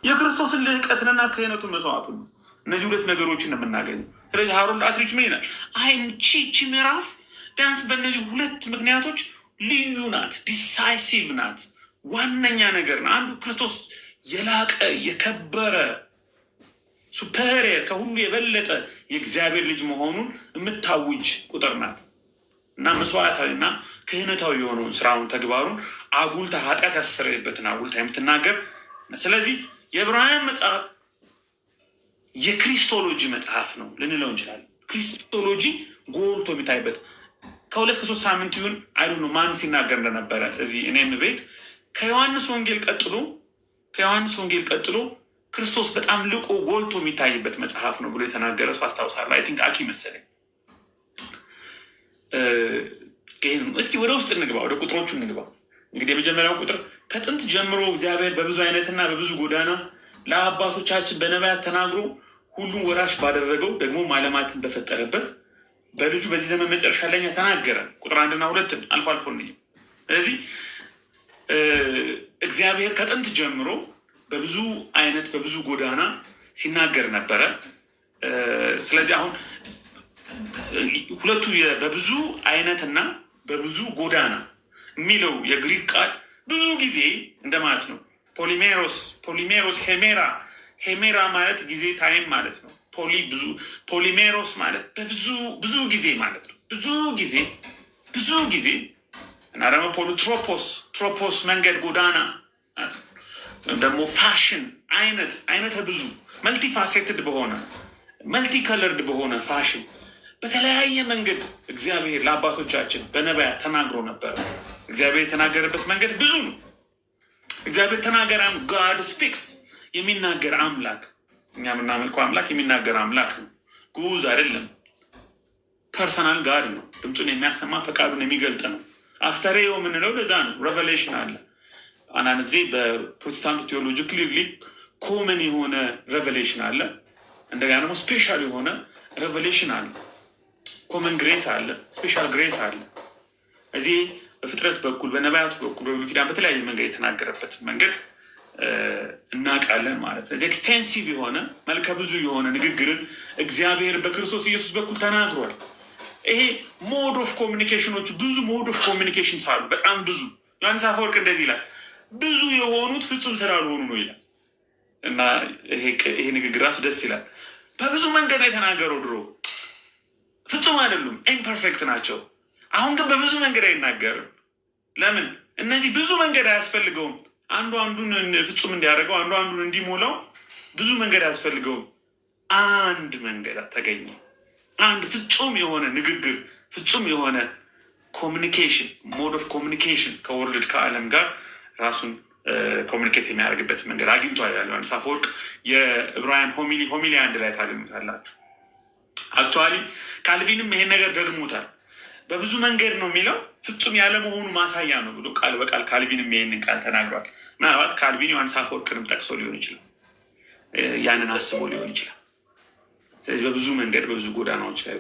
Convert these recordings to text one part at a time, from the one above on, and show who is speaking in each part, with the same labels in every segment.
Speaker 1: የክርስቶስን ልህቀትንና ክህነቱን መስዋዕቱን ነው። እነዚህ ሁለት ነገሮችን ነው የምናገኘው። ስለዚህ ሀሮን አትሪች ምን ይላል? ቺ ምዕራፍ ቢያንስ በእነዚህ ሁለት ምክንያቶች ልዩ ናት፣ ዲሳይሲቭ ናት፣ ዋነኛ ነገር ነው። አንዱ ክርስቶስ የላቀ የከበረ ሱፐሪየር ከሁሉ የበለጠ የእግዚአብሔር ልጅ መሆኑን የምታውጅ ቁጥር ናት እና መስዋዕታዊ እና ክህነታዊ የሆነውን ስራውን ተግባሩን አጉልታ ኃጢአት ያሰረበትን አጉልታ የምትናገር። ስለዚህ የዕብራውያን መጽሐፍ የክሪስቶሎጂ መጽሐፍ ነው ልንለው እንችላለን። ክሪስቶሎጂ ጎልቶ የሚታይበት ከሁለት ከሶስት ሳምንት ይሁን አይዶ ነው ማን ሲናገር እንደነበረ እዚህ እኔም ቤት ከዮሐንስ ወንጌል ቀጥሎ ክርስቶስ በጣም ልቆ ጎልቶ የሚታይበት መጽሐፍ ነው ብሎ የተናገረ ሰው አስታውሳለሁ። አይ ቲንክ አኪ መሰለኝ። እስቲ ወደ ውስጥ እንግባ፣ ወደ ቁጥሮቹ እንግባ። እንግዲህ የመጀመሪያው ቁጥር ከጥንት ጀምሮ እግዚአብሔር በብዙ አይነትና በብዙ ጎዳና ለአባቶቻችን በነቢያት ተናግሮ ሁሉን ወራሽ ባደረገው ደግሞ ዓለማትን በፈጠረበት በልጁ በዚህ ዘመን መጨረሻ ላይ ተናገረ። ቁጥር 1 እና 2 አልፎ አልፎ ነው። ስለዚህ እግዚአብሔር ከጥንት ጀምሮ በብዙ አይነት በብዙ ጎዳና ሲናገር ነበረ። ስለዚህ አሁን ሁለቱ በብዙ አይነትና በብዙ ጎዳና የሚለው የግሪክ ቃል ብዙ ጊዜ እንደማለት ነው። ፖሊሜሮስ ሄሜራ ማለት ጊዜ ታይም ማለት ነው። ፖሊሜሮስ ማለት ብዙ ጊዜ ማለት ነው። ብዙ ጊዜ እና ደግሞ ትሮፖስ መንገድ ጎዳና ወይም ደግሞ ፋሽን አይነተ ብዙ መልቲፋሴትድ በሆነ መልቲከለርድ በሆነ ፋሽን በተለያየ መንገድ እግዚአብሔር ለአባቶቻችን በነቢያት ተናግሮ ነበር። እግዚአብሔር የተናገረበት መንገድ ብዙ ነው። እግዚአብሔር ተናገራም ጋድ ስፒክስ የሚናገር አምላክ፣ እኛ የምናመልከው አምላክ የሚናገር አምላክ ነው። ጉዝ አይደለም። ፐርሰናል ጋድ ነው። ድምፁን የሚያሰማ ፈቃዱን የሚገልጥ ነው። አስተሬዮ የምንለው ለዛ ነው። ሬቨሌሽን አለ። አንዳንድ ጊዜ በፕሮቴስታንቱ ቴዎሎጂ ክሊርሊ ኮመን የሆነ ሬቨሌሽን አለ። እንደገና ደግሞ ስፔሻል የሆነ ሬቨሌሽን አለ። ኮመን ግሬስ አለ፣ ስፔሻል ግሬስ አለ። እዚህ በፍጥረት በኩል በነቢያቱ በኩል በብሉይ ኪዳን በተለያየ መንገድ የተናገረበት መንገድ እናውቃለን ማለት ነው። ኤክስቴንሲቭ የሆነ መልከ ብዙ የሆነ ንግግርን እግዚአብሔር በክርስቶስ ኢየሱስ በኩል ተናግሯል። ይሄ ሞድ ኦፍ ኮሚኒኬሽኖች ብዙ ሞድ ኦፍ ኮሚኒኬሽን ሳሉ በጣም ብዙ ዮሐንስ አፈወርቅ እንደዚህ ይላል፣ ብዙ የሆኑት ፍጹም ስላልሆኑ ነው ይላል። እና ይሄ ንግግር ራሱ ደስ ይላል። በብዙ መንገድ ላይ የተናገረው ድሮ ፍጹም አይደሉም፣ ኢምፐርፌክት ናቸው። አሁን ግን በብዙ መንገድ አይናገርም። ለምን? እነዚህ ብዙ መንገድ አያስፈልገውም። አንዱ አንዱን ፍጹም እንዲያደርገው፣ አንዱ አንዱን እንዲሞላው ብዙ መንገድ አያስፈልገውም። አንድ መንገድ ተገኘ። አንድ ፍጹም የሆነ ንግግር፣ ፍጹም የሆነ ኮሚኒኬሽን፣ ሞድ ኦፍ ኮሚኒኬሽን ከወርልድ ከዓለም ጋር ራሱን ኮሚኒኬት የሚያደርግበት መንገድ አግኝቷል ያለ ዮሐንስ አፈወርቅ። የዕብራውያን ሆሚሊ አንድ ላይ ታገኙታላችሁ። አክቹዋሊ ካልቪንም ይሄን ነገር ደግሞታል። በብዙ መንገድ ነው የሚለው ፍጹም ያለመሆኑ ማሳያ ነው ብሎ ቃል በቃል ካልቪንም ይሄንን ቃል ተናግሯል። ምናልባት ካልቪን ዮሐንስ አፈወርቅንም ጠቅሶ ሊሆን ይችላል፣ ያንን አስቦ ሊሆን ይችላል። ስለዚህ በብዙ መንገድ በብዙ ጎዳናዎች ላይ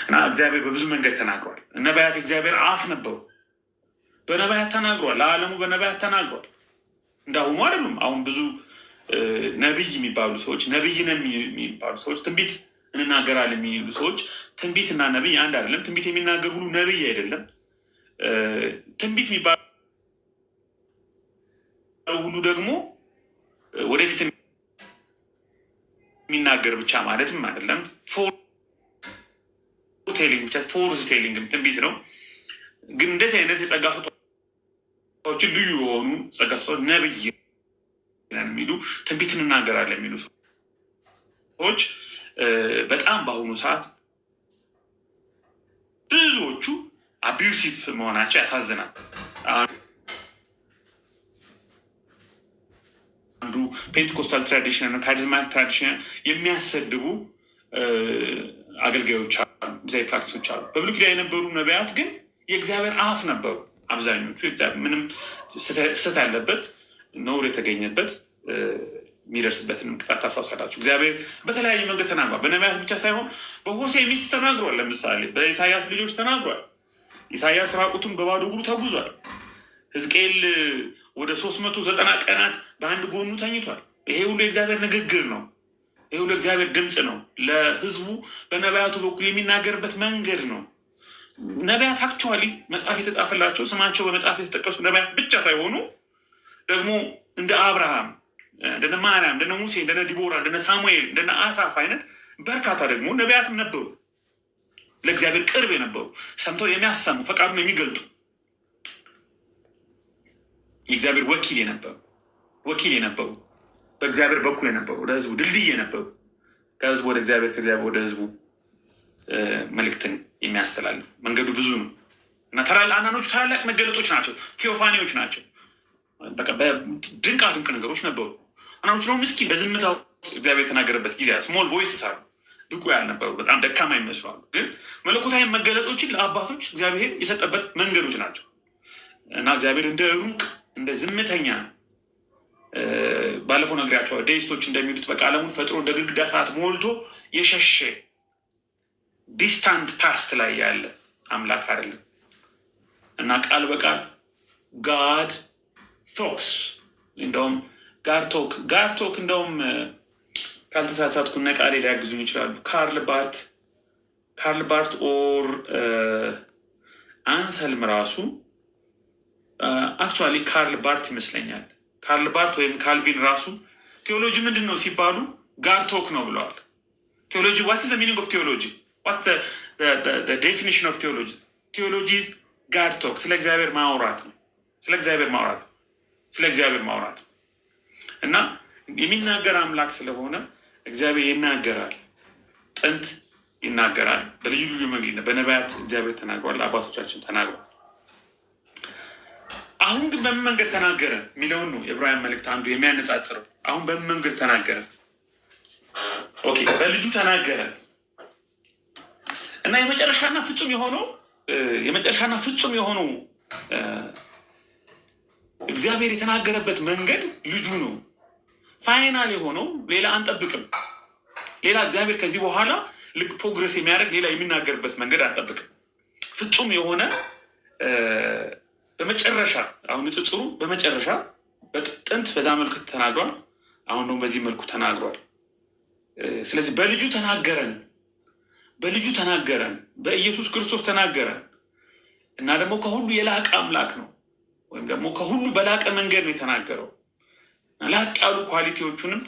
Speaker 1: እና እግዚአብሔር በብዙ መንገድ ተናግሯል። ነቢያት እግዚአብሔር አፍ ነበሩ፣ በነቢያት ተናግሯል። ለዓለሙ በነቢያት ተናግሯል። እንዳሁኑ አይደሉም። አሁን ብዙ ነቢይ የሚባሉ ሰዎች፣ ነቢይነን የሚባሉ ሰዎች፣ ትንቢት እንናገራለን የሚሉ ሰዎች፣ ትንቢት እና ነቢይ አንድ አይደለም። ትንቢት የሚናገር ሁሉ ነቢይ አይደለም። ትንቢት የሚባለው ሁሉ ደግሞ ወደፊት የሚናገር ብቻ ማለትም አይደለም። ፎርቴሊንግ ብቻ ፎርዝ ቴሊንግም ትንቢት ነው። ግን እንደዚህ አይነት የጸጋ ስጦታዎችን ልዩ የሆኑ ጸጋ ስጦታዎች ነቢይ የሚሉ ትንቢት እንናገራለን የሚሉ ሰዎች በጣም በአሁኑ ሰዓት ብዙዎቹ አቢዩሲቭ መሆናቸው ያሳዝናል። አንዱ ፔንቴኮስታል ትራዲሽን ነው፣ ካሪዝማቲክ ትራዲሽን የሚያሰድቡ አገልጋዮች አሉ፣ ዛይ ፕራክቲሶች አሉ። በብሉይ ኪዳን የነበሩ ነቢያት ግን የእግዚአብሔር አፍ ነበሩ። አብዛኞቹ ምንም ስህተት ያለበት ነውር የተገኘበት የሚደርስበትን ቅጣት ታስታውሳላችሁ። እግዚአብሔር በተለያየ መንገድ ተናግሯል። በነቢያት ብቻ ሳይሆን በሆሴ ሚስት ተናግሯል። ለምሳሌ በኢሳያስ ልጆች ተናግሯል። ኢሳያስ ራቁቱን በባዶ እግሩ ተጉዟል። ሕዝቅኤል ወደ 390 ቀናት በአንድ ጎኑ ተኝቷል። ይሄ ሁሉ የእግዚአብሔር ንግግር ነው። ይሄ ሁሉ የእግዚአብሔር ድምፅ ነው። ለህዝቡ በነቢያቱ በኩል የሚናገርበት መንገድ ነው። ነቢያት አክቹዋሊ መጽሐፍ የተጻፈላቸው ስማቸው በመጽሐፍ የተጠቀሱ ነቢያት ብቻ ሳይሆኑ ደግሞ እንደ አብርሃም፣ እንደነ ማርያም፣ እንደነ ሙሴ፣ እንደነ ዲቦራ፣ እንደነ ሳሙኤል፣ እንደነ አሳፍ አይነት በርካታ ደግሞ ነቢያትም ነበሩ። ለእግዚአብሔር ቅርብ የነበሩ ሰምተው የሚያሰሙ ፈቃዱን የሚገልጡ የእግዚአብሔር ወኪል የነበሩ በእግዚአብሔር በኩል የነበሩ ለህዝቡ ድልድይ የነበሩ ከህዝቡ ወደ እግዚአብሔር ከእግዚአብሔር ወደ ህዝቡ መልእክትን የሚያስተላልፉ መንገዱ ብዙ ነው እና አንዳንዶቹ ታላላቅ መገለጦች ናቸው፣ ቴዎፋኒዎች ናቸው። ድንቃ ድንቅ ነገሮች ነበሩ። አንዳንዶቹ ደግሞ ምስኪን በዝምታው እግዚአብሔር የተናገረበት ጊዜ ስሞል ቮይስ ሳሉ ብቁ ያልነበሩ በጣም ደካማ ይመስላሉ። ግን መለኮታዊ መገለጦችን ለአባቶች እግዚአብሔር የሰጠበት መንገዶች ናቸው እና እግዚአብሔር እንደ ሩቅ እንደ ዝምተኛ ባለፈው ነግሬያቸዋለሁ። ዴይስቶች እንደሚሉት በቃ ዓለሙን ፈጥሮ እንደ ግድግዳ ሰዓት ሞልቶ የሸሸ ዲስታንት ፓስት ላይ ያለ አምላክ አይደለም እና ቃል በቃል ጋድ ቶክስ እንደውም ጋድ ቶክ እንደውም ካልተሳሳትኩ እና ቃሌ ሊያግዙኝ ይችላሉ። ካርል ባርት ኦር አንሰልም ራሱ አክቹዋሊ ካርል ባርት ይመስለኛል። ካርል ባርት ወይም ካልቪን ራሱ ቴዎሎጂ ምንድን ነው ሲባሉ ጋድ ቶክ ነው ብለዋል። ቴዎሎጂ ዋት ኢዝ ዘ ሚኒንግ ኦፍ ቴዎሎጂ ዋት ዘ ዴፊኒሽን ኦፍ ቴዎሎጂ? ቴዎሎጂ ኢዝ ጋድ ቶክ፣ ስለ እግዚአብሔር ማውራት ነው። ስለ እግዚአብሔር ማውራት ነው እና የሚናገር አምላክ ስለሆነ እግዚአብሔር ይናገራል። ጥንት ይናገራል በልዩ ልዩ መንገድ በነቢያት እግዚአብሔር ተናግሯል፣ አባቶቻችን ተናግሯል። አሁን ግን በምን መንገድ ተናገረ የሚለውን ነው የዕብራውያን መልእክት አንዱ የሚያነጻጽረው። አሁን በምን መንገድ ተናገረ? ኦኬ፣ በልጁ ተናገረ እና የመጨረሻና ፍጹም የሆነው እግዚአብሔር የተናገረበት መንገድ ልጁ ነው። ፋይናል የሆነው ሌላ አንጠብቅም። ሌላ እግዚአብሔር ከዚህ በኋላ ልክ ፕሮግረስ የሚያደርግ ሌላ የሚናገርበት መንገድ አንጠብቅም። ፍጹም የሆነ በመጨረሻ አሁን ንጽጽሩ በመጨረሻ በጥንት በዛ መልኩ ተናግሯል። አሁን ደግሞ በዚህ መልኩ ተናግሯል። ስለዚህ በልጁ ተናገረን፣ በኢየሱስ ክርስቶስ ተናገረን እና ደግሞ ከሁሉ የላቀ አምላክ ነው ወይም ደግሞ ከሁሉ በላቀ መንገድ ነው የተናገረው። ላቅ ያሉ ኳሊቲዎቹንም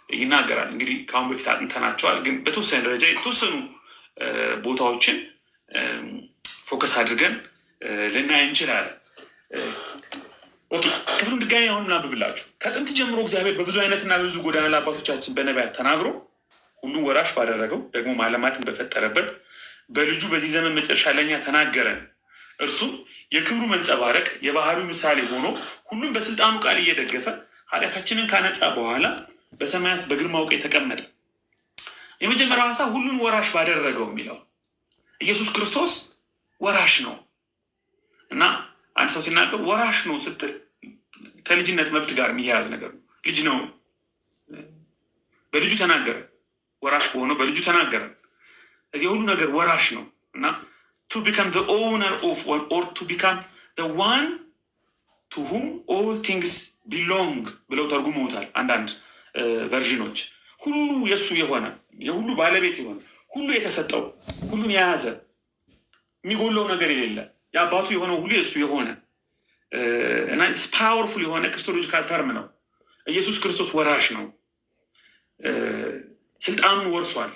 Speaker 1: ይናገራል። እንግዲህ ከአሁን በፊት አጥንተናቸዋል፣ ግን በተወሰነ ደረጃ የተወሰኑ ቦታዎችን ፎከስ አድርገን ልናይ እንችላለን። ኦኬ፣ ክፍሉን ድጋሚ አሁን እናንብብላችሁ። ከጥንት ጀምሮ እግዚአብሔር በብዙ አይነትና በብዙ ጎዳና ለአባቶቻችን በነቢያት ተናግሮ ሁሉን ወራሽ ባደረገው ደግሞ ዓለማትን በፈጠረበት በልጁ በዚህ ዘመን መጨረሻ ለእኛ ተናገረን። እርሱም የክብሩ መንጸባረቅ የባህሪው ምሳሌ ሆኖ ሁሉም በስልጣኑ ቃል እየደገፈ ኃጢአታችንን ካነጻ በኋላ በሰማያት በግርማው ቀኝ ተቀመጠ። የመጀመሪያው ሀሳብ ሁሉን ወራሽ ባደረገው የሚለው ኢየሱስ ክርስቶስ ወራሽ ነው እና አንድ ሰው ሲናገር ወራሽ ነው ስትል ከልጅነት መብት ጋር የሚያያዝ ነገር ነው። ልጅ ነው፣ በልጁ ተናገረ። ወራሽ በሆነው በልጁ ተናገረ። እዚህ ሁሉ ነገር ወራሽ ነው እና to become the owner of or to become the one to whom all things belong ብለው ተርጉመውታል አንዳንድ ቨርዥኖች። ሁሉ የእሱ የሆነ የሁሉ ባለቤት የሆነ ሁሉ የተሰጠው ሁሉን የያዘ የሚጎለው ነገር የሌለ የአባቱ የሆነው ሁሉ የእሱ የሆነ እና ፓወርፉል የሆነ ክሪስቶሎጂካል ተርም ነው። ኢየሱስ ክርስቶስ ወራሽ ነው። ስልጣኑን ወርሷል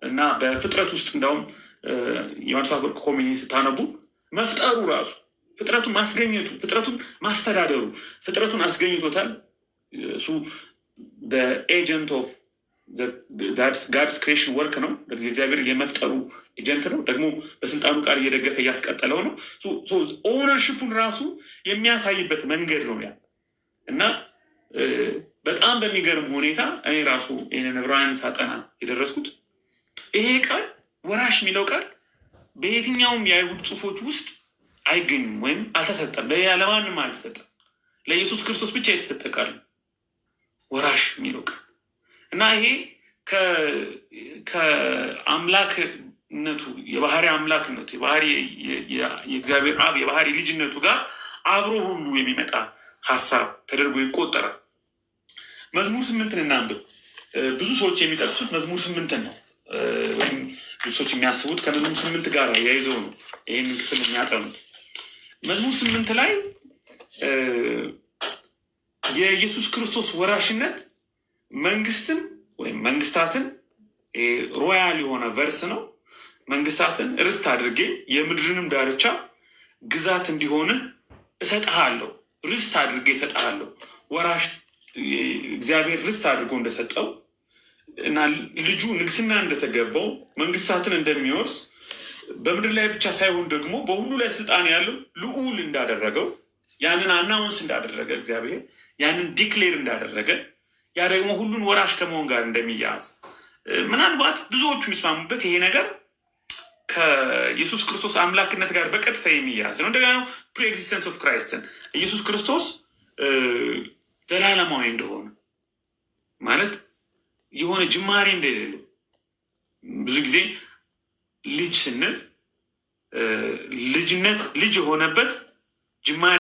Speaker 1: እና በፍጥረት ውስጥ እንደውም ዮሐንስ አፈወርቅ ኮሚኒ ስታነቡ መፍጠሩ ራሱ ፍጥረቱን ማስገኘቱ ፍጥረቱን ማስተዳደሩ ፍጥረቱን አስገኝቶታል። እሱ ኤጀንት ኦፍ ጋድስ ክሬሽን ወርክ ነው። ለዚህ እግዚአብሔር የመፍጠሩ ኤጀንት ነው። ደግሞ በስልጣኑ ቃል እየደገፈ እያስቀጠለው ነው። ኦነርሽፑን ራሱ የሚያሳይበት መንገድ ነው ያ እና በጣም በሚገርም ሁኔታ እኔ ራሱ ይህንን ዕብራውያን ሳጠና የደረስኩት ይሄ ቃል ወራሽ የሚለው ቃል በየትኛውም የአይሁድ ጽሑፎች ውስጥ አይገኝም ወይም አልተሰጠም። ለሌላ ለማንም አልተሰጠም። ለኢየሱስ ክርስቶስ ብቻ የተሰጠ ቃል ወራሽ የሚለው ቃል እና ይሄ ከአምላክነቱ የባህሪ አምላክነቱ የባህሪ የእግዚአብሔር አብ የባህሪ ልጅነቱ ጋር አብሮ ሁሉ የሚመጣ ሀሳብ ተደርጎ ይቆጠራል መዝሙር 8 እናንብብ። ብዙ ሰዎች የሚጠቅሱት መዝሙር 8 ነው፣ ወይም ብዙ ሰዎች የሚያስቡት ከመዝሙር 8 ጋር ያይዘው ነው ይህንን ክፍል የሚያጠኑት። መዝሙር 8 ላይ የኢየሱስ ክርስቶስ ወራሽነት መንግስትን ወይም መንግስታትን ሮያል የሆነ ቨርስ ነው። መንግስታትን ርስት አድርጌ የምድርንም ዳርቻ ግዛት እንዲሆንህ እሰጥሃለሁ፣ ርስት አድርጌ እሰጥሃለሁ። ወራሽ እግዚአብሔር ርስት አድርጎ እንደሰጠው እና ልጁ ንግስና እንደተገባው መንግስታትን እንደሚወርስ በምድር ላይ ብቻ ሳይሆን ደግሞ በሁሉ ላይ ስልጣን ያለው ልዑል እንዳደረገው ያንን አናውንስ እንዳደረገ እግዚአብሔር ያንን ዲክሌር እንዳደረገ ያ ደግሞ ሁሉን ወራሽ ከመሆን ጋር እንደሚያያዝ ምናልባት ብዙዎቹ የሚስማሙበት ይሄ ነገር ከኢየሱስ ክርስቶስ አምላክነት ጋር በቀጥታ የሚያያዝ ነው። እንደገና ፕሪኤግዚስተንስ ኦፍ ክራይስትን ኢየሱስ ክርስቶስ ዘላለማዊ እንደሆነ ማለት የሆነ ጅማሬ እንደሌለው ብዙ ጊዜ ልጅ ስንል ልጅነት ልጅ የሆነበት ጅማሬ